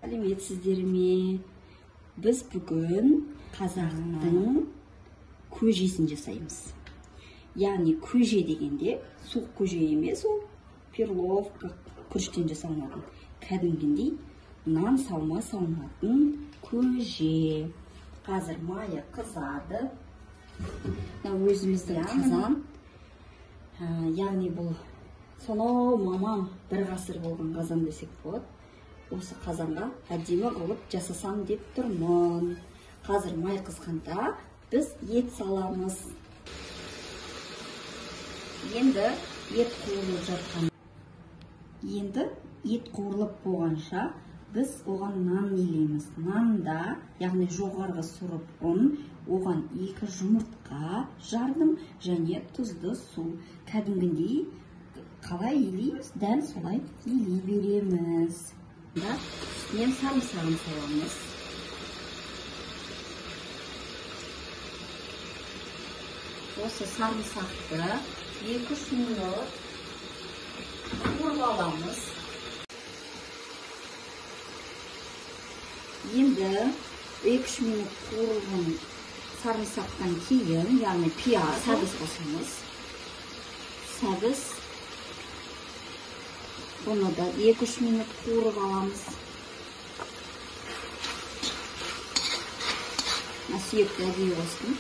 Сәлеметсіздер ме? Біз бүгін қазақтың көжесін жасаймыз. Яғни көже дегенде суық көже емес, ол перловка күріштен жасалынатын. Кәдімгідей нан салма салынатын көже. Қазір майы қызады. Өзіміздің қазан. Яғни бұл сонау мамам бір ғасыр болған қазан десек болады. Осы қазанға әдемі қылып жасасам деп тұрмын. Қазір май қызғанда біз ет саламыз. Енді ет қуырылып жатқан. Енді ет қуырылып болғанша біз оған нан елейміз. Нанда, яғни жоғарғы сұрып ұн, оған 2 жұмыртқа жардым және тұзды су. Кәдімгідей қалай елейміз, дәл солай елей береміз. Үстінен сарымсағын саламыз. Осы сарымсақты 2-3 минут қуырып аламыз. Енді 2-3 минут қуырылған сарымсақтан кейін, яғни пияз, сәбіз қосамыз. Сәбіз. Бұны да 2-3 минут қуырып аламыз. Сүйекті әдейі қостым.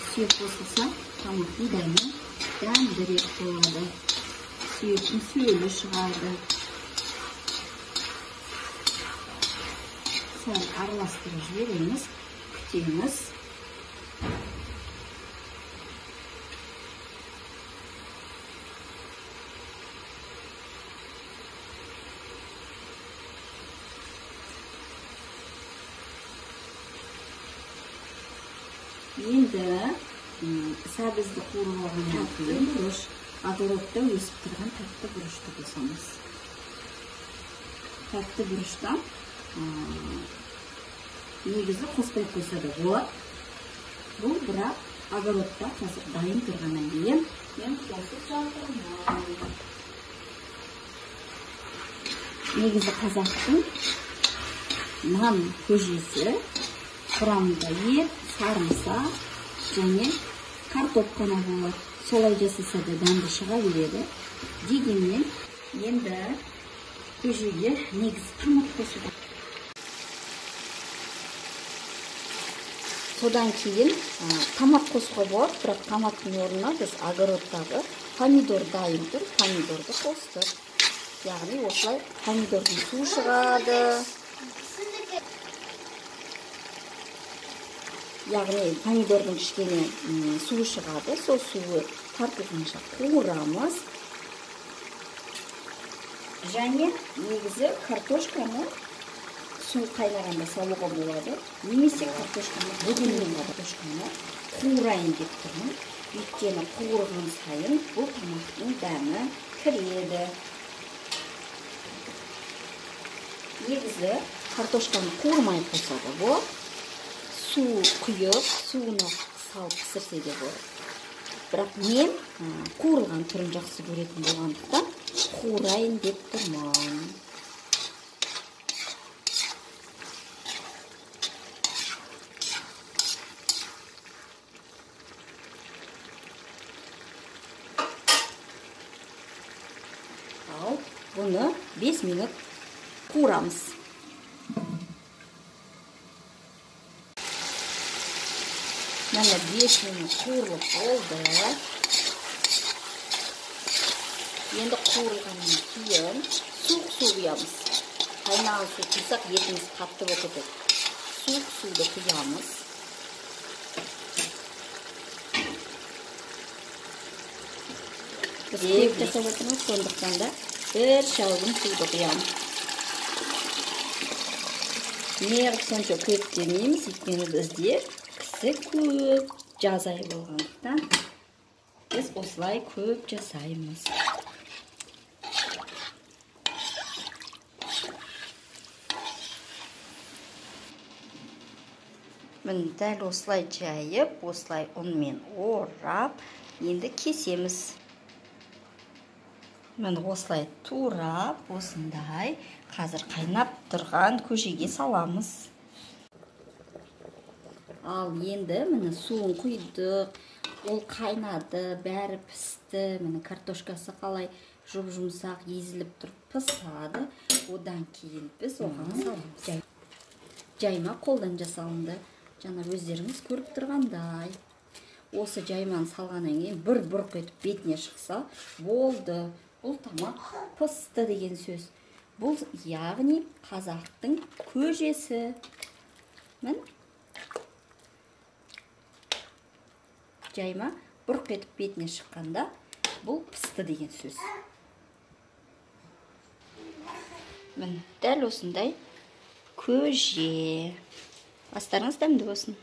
Сүйек қосылса, тамақтың дәмі дәмдірек болады. Сүйектің сөлі шығады. Сәл араластырып жібереміз, күтеміз. Енді сәбізді қуырып алған тәтті бұрыш, огородта өсіп тұрған тәтті бұрышты қосамыз. Тәтті бұрышта негізі қоспай қойса да болады. Бұл бірақ огородта қазір дайын тұрғаннан кейін мен қосып жатырмын. Негізі қазақтың нан көжесі құрамында ет, сарымсақ және картоп қана болады. Солай жасаса да дәмді шыға береді. Дегенмен енді көжеге негізі томат қосуға. Содан кейін томат қосуға болады, бірақ томаттың орнына біз огородтағы помидор дайын тұр, помидорды қостық. Яғни осылай помидордың суы шығады. Яғни помидордың кішкене суы шығады, сол суы тартылғанша қуырамыз. Және негізі картошканы су қайнағанда салуға болады. Немесе бүгіннен картошканы қуырайын деп тұрмын. Өйткені қуырған сайын бұл тамақтың дәмі кіреді. Негізі картошканы қуырмай қойса да болады. Су құйып, суына салып пісірсе де болады. Бірақ мен қуырылған түрін жақсы көретін болғандықтан қуырайын деп тұрмын. Ал бұны 5 минут қуырамыз. Мәне 5 минут қуырылып болды. Енді қуырылғаннан кейін суық су құямыз. Қайнаған су құйсақ етіміз қатты болып кетеді. Суық суды құямыз. Біз көп жасап отырмыз, сондықтан да бір шәугім суды құямыз. Неғып сонша көп демейміз, өйткені бізде көп жаз айы болғандықтан біз осылай көп жасаймыз. Міне дәл осылай жайып, осылай ұнмен орап, енді кесеміз. Міне осылай турап, осындай Қазір қайнап тұрған көжеге саламыз. Ал енді міне суын құйдық, ол қайнады, бәрі пісті. Міне картошкасы қалай жұмсақ езіліп тұрып пысады. Одан кейін біз оған саламыз. Жайма қолдан жасалынды. Жаңа өздеріңіз көріп тұрғандай. Осы жайманы салғаннан кейін бір бұрқ етіп бетіне шықса, болды. Бұл тамақ пысты деген сөз. Бұл яғни қазақтың көжесі. Мін жайма бұрқ етіп бетіне шыққанда, бұл пысты деген сөз. Мін дәл осындай көже. Астарыңыз дәмді болсын.